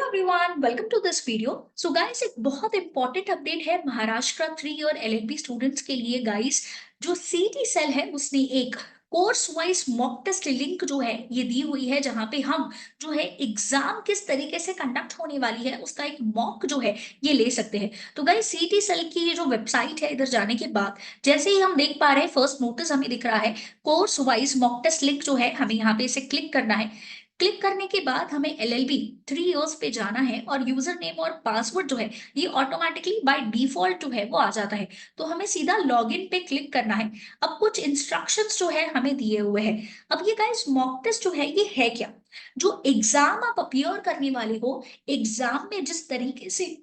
Everyone, welcome to this video. So guys, एक बहुत important update है महाराष्ट्र 3 और एलएलबी स्टूडेंट्स के लिए। गाइस, जो सीटी सेल है उसने एक course wise mock test link जो है ये दी हुई है, जहां पे हम जो है एग्जाम किस तरीके से कंडक्ट होने वाली है उसका एक मॉक जो है ये ले सकते हैं। तो गाइस, सीटी सेल की ये जो वेबसाइट है, इधर जाने के बाद जैसे ही हम देख पा रहे हैं, फर्स्ट नोटिस हमें दिख रहा है course wise mock test link जो है, हमें यहाँ पे इसे क्लिक करना है। क्लिक करने के बाद हमें एलएलबी 3 इयर्स पे जाना है और यूजर नेम और पासवर्ड जो है ये ऑटोमेटिकली बाय डिफॉल्ट जो है वो आ जाता है। तो हमें सीधा लॉगिन पे क्लिक करना है। अब कुछ इंस्ट्रक्शंस जो है हमें दिए हुए हैं। अब ये गाइस, मॉक टेस्ट जो है ये है क्या? जो एग्जाम आप अपियर करने वाले हो, एग्जाम में जिस तरीके से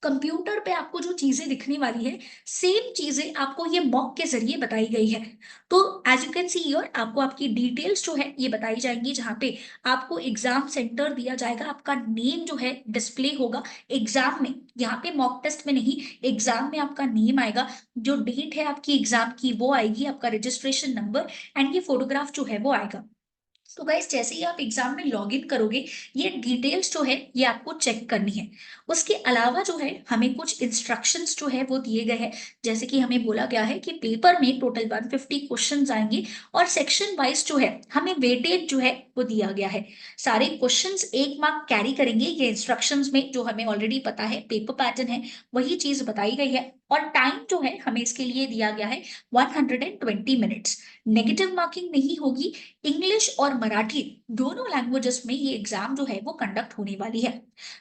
कंप्यूटर पे आपको जो चीजें दिखने वाली है, सेम चीजें आपको ये मॉक के जरिए बताई गई है। तो as you can see here, आपको आपकी डिटेल्स जो है ये बताई जाएंगी, जहां पे आपको एग्जाम सेंटर दिया जाएगा, आपका नेम जो है डिस्प्ले होगा एग्जाम में। यहाँ पे मॉक टेस्ट में नहीं, एग्जाम में आपका नेम आएगा, जो डेट है आपकी एग्जाम की वो आएगी, आपका रजिस्ट्रेशन नंबर एंड ये फोटोग्राफ जो है वो आएगा। तो गाइस, जैसे ही आप एग्जाम में लॉग इन करोगे, ये डिटेल्स जो है ये आपको चेक करनी है। उसके अलावा जो है हमें कुछ इंस्ट्रक्शंस जो है वो दिए गए हैं। जैसे कि हमें बोला गया है कि पेपर में टोटल 150 क्वेश्चंस आएंगे और सेक्शन वाइज जो है हमें वेटेज जो है वो दिया गया है। सारे क्वेश्चंस 1 मार्क कैरी करेंगे। ये इंस्ट्रक्शंस में जो हमें ऑलरेडी पता है पेपर पैटर्न है, वही चीज बताई गई है। और टाइम जो है हमें इसके लिए दिया गया है 120 मिनट्स। नेगेटिव मार्किंग नहीं होगी। इंग्लिश और मराठी दोनों लैंग्वेजेस में ये एग्जाम जो है वो कंडक्ट होने वाली है।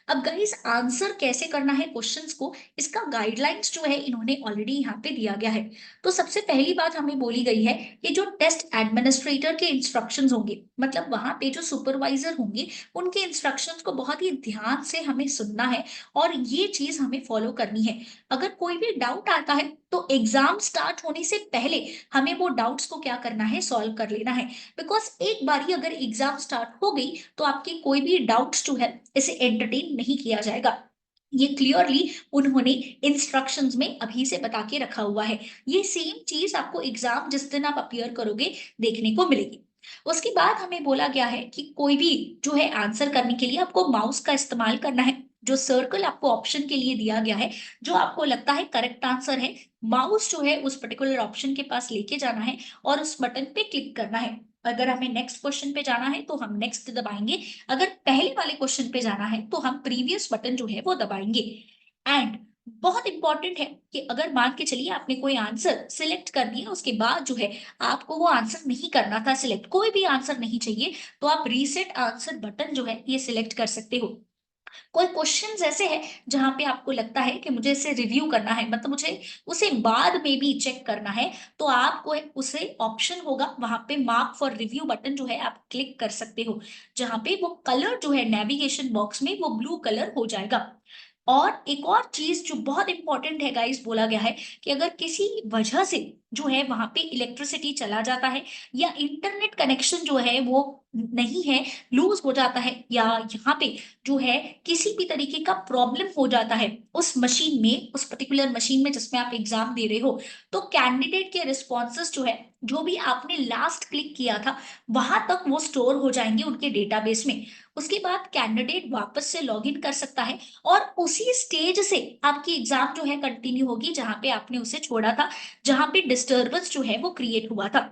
अब गाइस, आंसर कैसे करना है क्वेश्चंस को, इसका गाइडलाइंस जो है इन्होंने ऑलरेडी यहाँ पे दिया गया है। तो सबसे पहली बात हमें बोली गई है, ये जो टेस्ट एडमिनिस्ट्रेटर के इंस्ट्रक्शंस होंगे, मतलब वहां पे जो सुपरवाइजर होंगे, उनके इंस्ट्रक्शंस को बहुत ही ध्यान से हमें सुनना है और ये चीज हमें फॉलो करनी है। अगर कोई भी डाउट आता है तो एग्जाम स्टार्ट होने से पहले हमें वो डाउट्स को क्या करना है, सॉल्व कर लेना है। बिकॉज एक बार ही अगर एग्जाम स्टार्ट हो गई तो आपकी कोई भी डाउट्स जो है इसे एंटरटेन नहीं किया जाएगा। ये क्लियरली उन्होंने इंस्ट्रक्शंस में अभी से बता के रखा हुआ है। ये सेम चीज आपको एग्जाम जिस दिन आप अपियर करोगे देखने को मिलेगी। उसके बाद हमें बोला गया है कि कोई भी जो है आंसर करने के लिए आपको माउस का इस्तेमाल करना है। जो सर्कल आपको ऑप्शन के लिए दिया गया है, जो आपको लगता है करेक्ट आंसर है, माउस जो है उस पर्टिकुलर ऑप्शन के पास लेके जाना है और उस बटन पे क्लिक करना है। अगर हमें नेक्स्ट क्वेश्चन पे जाना है तो हम नेक्स्ट दबाएंगे। अगर पहले वाले क्वेश्चन पे जाना है तो हम प्रीवियस बटन जो है वो दबाएंगे। एंड बहुत इंपॉर्टेंट है कि अगर मान के चलिए आपने कोई आंसर सिलेक्ट कर दिया, उसके बाद जो है आपको वो आंसर नहीं करना था सिलेक्ट, कोई भी आंसर नहीं चाहिए, तो आप रीसेट आंसर बटन जो है ये सिलेक्ट कर सकते हो। कोई क्वेश्चंस ऐसे हैं जहां पे आपको लगता है कि मुझे इसे रिव्यू करना है, मतलब मुझे उसे बाद में भी चेक करना है, तो आपको उसे ऑप्शन होगा वहां पे मार्क फॉर रिव्यू बटन जो है आप क्लिक कर सकते हो, जहां पे वो कलर जो है नेविगेशन बॉक्स में वो ब्लू कलर हो जाएगा। और एक और चीज जो बहुत इंपॉर्टेंट है गाइस, बोला गया है कि अगर किसी वजह से जो है वहां पे इलेक्ट्रिसिटी चला जाता है या इंटरनेट कनेक्शन जो है वो नहीं है, लूज हो जाता है, या यहाँ पे जो है किसी भी तरीके का प्रॉब्लम हो जाता है उस मशीन में, उस पर्टिकुलर मशीन में जिसमें आप एग्जाम दे रहे हो, तो कैंडिडेट के रिस्पॉन्सेस जो है, जो भी आपने लास्ट क्लिक किया था, वहां तक वो स्टोर हो जाएंगे उनके डेटाबेस में। उसके बाद कैंडिडेट वापस से लॉग इन कर सकता है और उसी स्टेज से आपकी एग्जाम जो है कंटिन्यू होगी जहां पे आपने उसे छोड़ा था, जहां पे डिस्टरबेंस जो है वो क्रिएट हुआ था।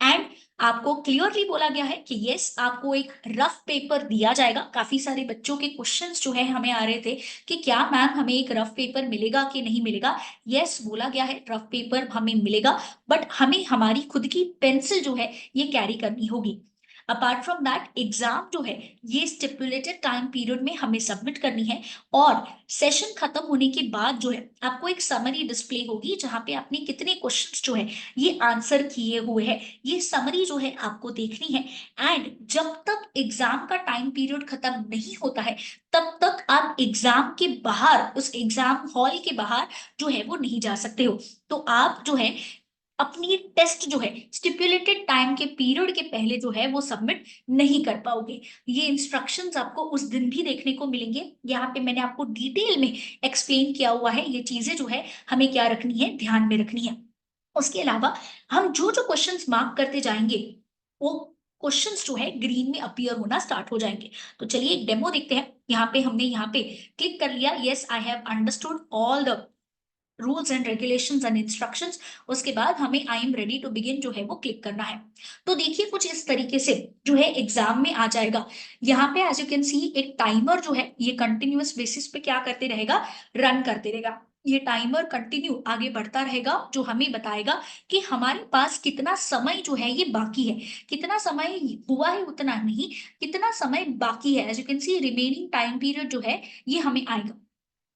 एंड आपको क्लियरली बोला गया है कि यस, आपको एक रफ पेपर दिया जाएगा। काफी सारे बच्चों के क्वेश्चंस जो है हमें आ रहे थे कि क्या मैम हमें एक रफ पेपर मिलेगा कि नहीं मिलेगा। यस, बोला गया है रफ पेपर हमें मिलेगा, बट हमें हमारी खुद की पेंसिल जो है ये कैरी करनी होगी। अपार्ट फ्रॉम दैट, एग्जाम जो है ये स्टिपुलेटेड टाइम पीरियड में हमें सबमिट करनी है। और सेशन खत्म होने के बाद जो है आपको एक समरी डिस्प्ले होगी, जहां पे आपने कितने क्वेश्चंस जो है ये आंसर किए हुए हैं, ये समरी जो है आपको देखनी है। एंड जब तक एग्जाम का टाइम पीरियड खत्म नहीं होता है, तब तक आप एग्जाम के बाहर, उस एग्जाम हॉल के बाहर जो है वो नहीं जा सकते हो। तो आप जो है अपनी टेस्ट जो है स्टिपुलेटेड टाइम के पीरियड के पहले जो है वो सबमिट नहीं कर पाओगे। ये इंस्ट्रक्शंस आपको उस दिन भी देखने को मिलेंगे। यहाँ पे मैंने आपको डिटेल में एक्सप्लेन किया हुआ है, ये चीजें जो है हमें क्या रखनी है, ध्यान में रखनी है। उसके अलावा हम जो जो क्वेश्चंस मार्क करते जाएंगे, वो क्वेश्चंस जो है ग्रीन में अपीयर होना स्टार्ट हो जाएंगे। तो चलिए एक डेमो देखते हैं। यहाँ पे हमने यहाँ पे क्लिक कर लिया, yes I have understood all the rules and regulations and instructions. उसके बाद हमें I am ready to begin जो है वो क्लिक करना है। तो देखिए कुछ इस तरीके से जो है एग्जाम में आ जाएगा। यहाँ पे एज यू कैन सी एक टाइमर जो है ये कंटिन्यूअस बेसिस पे क्या करते रहेगा, रन करते रहेगा। ये टाइमर कंटिन्यू आगे बढ़ता रहेगा, जो हमें बताएगा कि हमारे पास कितना समय जो है ये बाकी है। कितना समय हुआ है उतना नहीं, कितना समय बाकी है। As you can see remaining time period जो है ये हमें आएगा।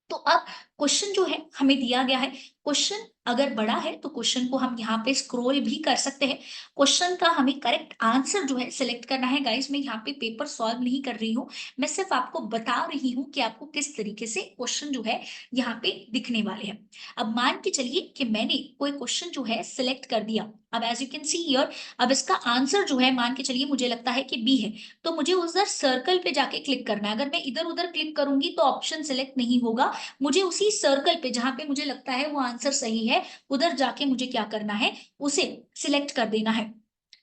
तो अब क्वेश्चन जो है हमें दिया गया है। क्वेश्चन अगर बड़ा है तो क्वेश्चन को हम यहाँ पे स्क्रॉल भी कर सकते हैं। क्वेश्चन का हमें करेक्ट आंसर जो है सिलेक्ट करना है। गाइस मैं यहाँ पे पेपर सॉल्व नहीं कर रही हूँ, मैं सिर्फ आपको बता रही हूँ कि आपको किस तरीके से क्वेश्चन जो है यहाँ पे दिखने वाले हैं। अब मान के चलिए कि मैंने कोई क्वेश्चन जो है सिलेक्ट कर दिया। अब as you can see here, अब इसका आंसर जो है मान के चलिए मुझे लगता है कि बी है, तो मुझे उधर सर्कल पे जाके क्लिक करना है। अगर मैं इधर उधर क्लिक करूंगी तो ऑप्शन सिलेक्ट नहीं होगा। मुझे उसी सर्कल पे जहां पे मुझे लगता है वो आंसर सही है, उधर जाके मुझे क्या करना है, उसे सिलेक्ट कर देना है।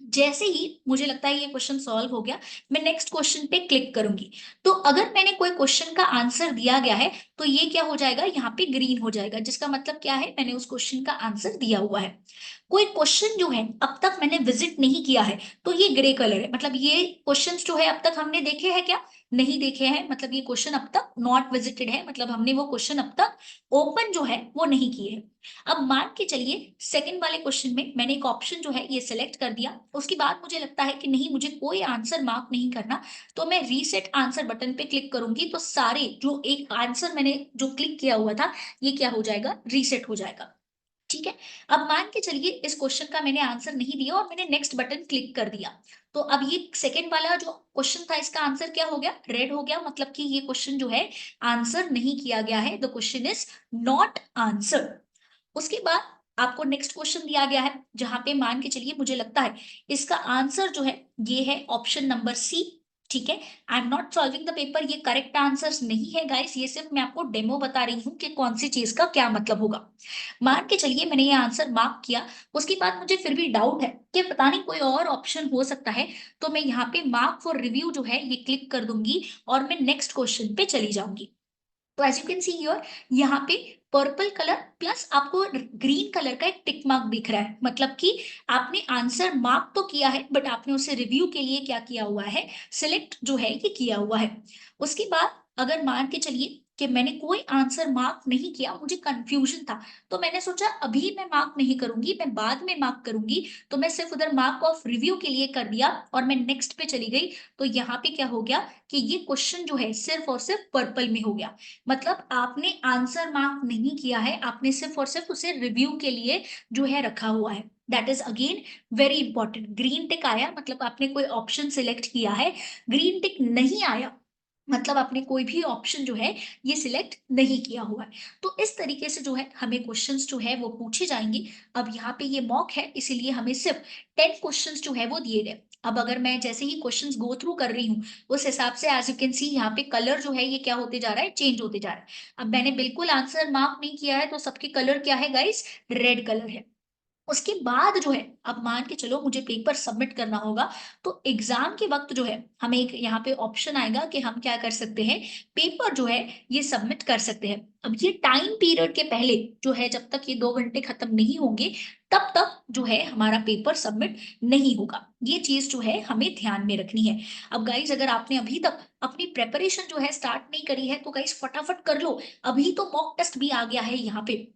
जैसे ही मुझे लगता है ये क्वेश्चन सॉल्व हो गया, मैं नेक्स्ट क्वेश्चन पे क्लिक करूंगी। तो अगर मैंने कोई क्वेश्चन का आंसर दिया गया है तो ये क्या हो जाएगा, यहाँ पे ग्रीन हो जाएगा, जिसका मतलब क्या है, मैंने उस क्वेश्चन का आंसर दिया हुआ है। कोई क्वेश्चन जो है अब तक मैंने विजिट नहीं किया है तो ये ग्रे कलर है, मतलब ये क्वेश्चन जो है अब तक हमने देखे हैं क्या, नहीं देखे हैं, मतलब ये क्वेश्चन अब तक नॉट विजिटेड है, मतलब हमने वो क्वेश्चन अब तक ओपन जो है वो नहीं किए हैं। अब मान के चलिए सेकंड वाले क्वेश्चन में मैंने एक ऑप्शन जो है ये सिलेक्ट कर दिया, उसके बाद मुझे लगता है कि नहीं मुझे कोई आंसर मार्क नहीं करना, तो मैं रीसेट आंसर बटन पे क्लिक करूंगी, तो सारे जो एक आंसर मैंने जो क्लिक किया हुआ था ये क्या हो जाएगा, रीसेट हो जाएगा। ठीक है। अब मान के चलिए इस क्वेश्चन का मैंने आंसर नहीं दिया और मैंने नेक्स्ट बटन क्लिक कर दिया, तो अब ये सेकंड वाला जो क्वेश्चन था इसका आंसर क्या हो गया, रेड हो गया, मतलब कि ये क्वेश्चन जो है आंसर नहीं किया गया है, the question is not answer. उसके बाद आपको नेक्स्ट क्वेश्चन दिया गया है, जहां पे मान के चलिए मुझे लगता है इसका आंसर जो है ये है ऑप्शन नंबर सी। ठीक है, I am not solving the paper, ये करेक्ट आंसर्स नहीं है गाइस, ये सिर्फ मैं आपको डेमो बता रही हूँ कि कौन सी चीज का क्या मतलब होगा। मान के चलिए मैंने ये आंसर मार्क किया, उसके बाद मुझे फिर भी डाउट है कि पता नहीं कोई और ऑप्शन हो सकता है, तो मैं यहाँ पे मार्क फॉर रिव्यू जो है ये क्लिक कर दूंगी और मैं नेक्स्ट क्वेश्चन पे चली जाऊंगी। तो as you can see here, यहाँ पे पर्पल कलर प्लस आपको ग्रीन कलर का एक टिक मार्क दिख रहा है, मतलब कि आपने आंसर मार्क तो किया है बट आपने उसे रिव्यू के लिए क्या किया हुआ है, सिलेक्ट जो है ये किया हुआ है। उसके बाद अगर मान के चलिए कि मैंने कोई आंसर मार्क नहीं किया, मुझे कंफ्यूजन था, तो मैंने सोचा अभी मैं मार्क नहीं करूंगी, मैं बाद में मार्क करूंगी, तो मैं सिर्फ उधर मार्क ऑफ रिव्यू के लिए कर दिया और मैं नेक्स्ट पे चली गई। तो यहाँ पे क्या हो गया कि ये क्वेश्चन जो है सिर्फ और सिर्फ पर्पल में हो गया, मतलब आपने आंसर मार्क नहीं किया है, आपने सिर्फ और सिर्फ उसे रिव्यू के लिए जो है रखा हुआ है। That is again very important. Green टिक आया मतलब आपने कोई ऑप्शन सिलेक्ट किया है, ग्रीन टिक नहीं आया मतलब आपने कोई भी ऑप्शन जो है ये सिलेक्ट नहीं किया हुआ है। तो इस तरीके से जो है हमें क्वेश्चंस जो है वो पूछे जाएंगे। अब यहाँ पे ये मॉक है इसीलिए हमें सिर्फ 10 क्वेश्चंस जो है वो दिए गए। अब अगर मैं जैसे ही क्वेश्चंस गो थ्रू कर रही हूँ उस हिसाब से एज यू कैन सी यहाँ पे कलर जो है ये क्या होते जा रहा है, चेंज होते जा रहा है। अब मैंने बिल्कुल आंसर मार्क नहीं किया है तो सबके कलर क्या है गाइस, रेड कलर है। उसके बाद जो है अब मान के चलो मुझे पेपर सबमिट करना होगा, तो एग्जाम के वक्त जो है हमें एक यहाँ पे ऑप्शन आएगा कि हम क्या कर सकते हैं, पेपर जो है ये सबमिट कर सकते हैं। अब ये टाइम पीरियड के पहले जो है जब तक ये 2 घंटे खत्म नहीं होंगे तब तक जो है हमारा पेपर सबमिट नहीं होगा, ये चीज जो है हमें ध्यान में रखनी है। अब गाइज अगर आपने अभी तक अपनी प्रेपरेशन जो है स्टार्ट नहीं करी है तो गाइज फटाफट कर लो, अभी तो मॉक टेस्ट भी आ गया है यहाँ पे,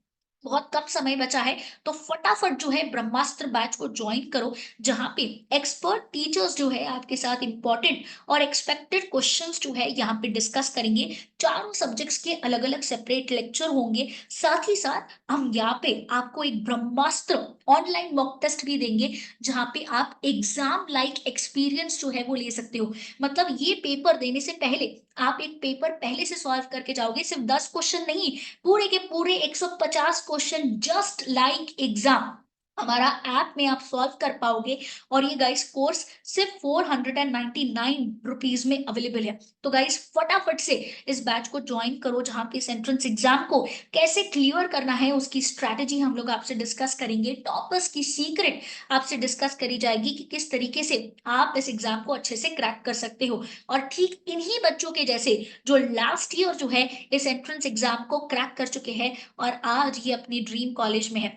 बहुत कम समय बचा है, तो फटाफट जो है ब्रह्मास्त्र बैच को ज्वाइन करो, जहां पे एक्सपर्ट टीचर्स जो है आपके साथ इंपॉर्टेंट और एक्सपेक्टेड क्वेश्चंस जो है यहाँ पे डिस्कस करेंगे। चारों सब्जेक्ट्स के अलग अलग सेपरेट लेक्चर होंगे, साथ ही साथ हम यहाँ पे आपको एक ब्रह्मास्त्र ऑनलाइन मॉक टेस्ट भी देंगे, जहां पे आप एग्जाम लाइक एक्सपीरियंस जो है वो ले सकते हो। मतलब ये पेपर देने से पहले आप एक पेपर पहले से सॉल्व करके जाओगे, सिर्फ 10 क्वेश्चन नहीं, पूरे के पूरे 150 क्वेश्चन जस्ट लाइक एग्जाम। हमारा ऐप में आप सॉल्व कर पाओगे और ये गाइस कोर्स सिर्फ 499 रुपीज में अवेलेबल है। तो गाइस फटाफट से इस बैच को ज्वाइन करो, जहां पे इस एंट्रेंस एग्जाम को कैसे क्लियर करना है उसकी स्ट्रैटेजी हम लोग आपसे डिस्कस करेंगे। टॉपर्स की सीक्रेट आपसे डिस्कस करी जाएगी कि किस तरीके से आप इस एग्जाम को अच्छे से क्रैक कर सकते हो। और ठीक इन्हीं बच्चों के जैसे जो लास्ट ईयर जो है इस एंट्रेंस एग्जाम को क्रैक कर चुके हैं और आज ये अपनी ड्रीम कॉलेज में है।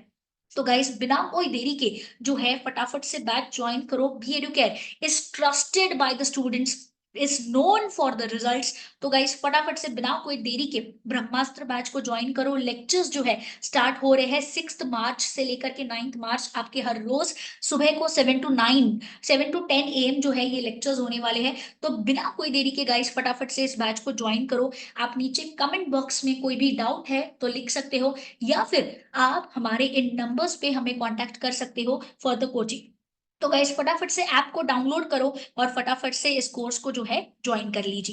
तो गाइस बिना कोई देरी के जो है फटाफट से बैच ज्वाइन करो। B Educare is trusted by the students, is known for the results. तो गाइस फटाफट से बिना कोई देरी के ब्रह्मास्त्र बैच को ज्वाइन करो। लेक्चर्स जो है स्टार्ट हो रहे हैं 6 मार्च से लेकर के 9 मार्च। आपके हर रोज सुबह को 7 to 10 AM जो है ये लेक्चर्स होने वाले हैं। तो बिना कोई देरी के गाइस फटाफट से इस बैच को ज्वाइन करो। आप नीचे कमेंट बॉक्स में कोई भी डाउट है तो लिख सकते हो, या फिर आप हमारे इन नंबर्स पे हमें कांटेक्ट कर सकते हो फॉर द कोचिंग। तो गाइस फटाफट से ऐप को डाउनलोड करो और फटाफट से इस कोर्स को जो है ज्वाइन कर लीजिए।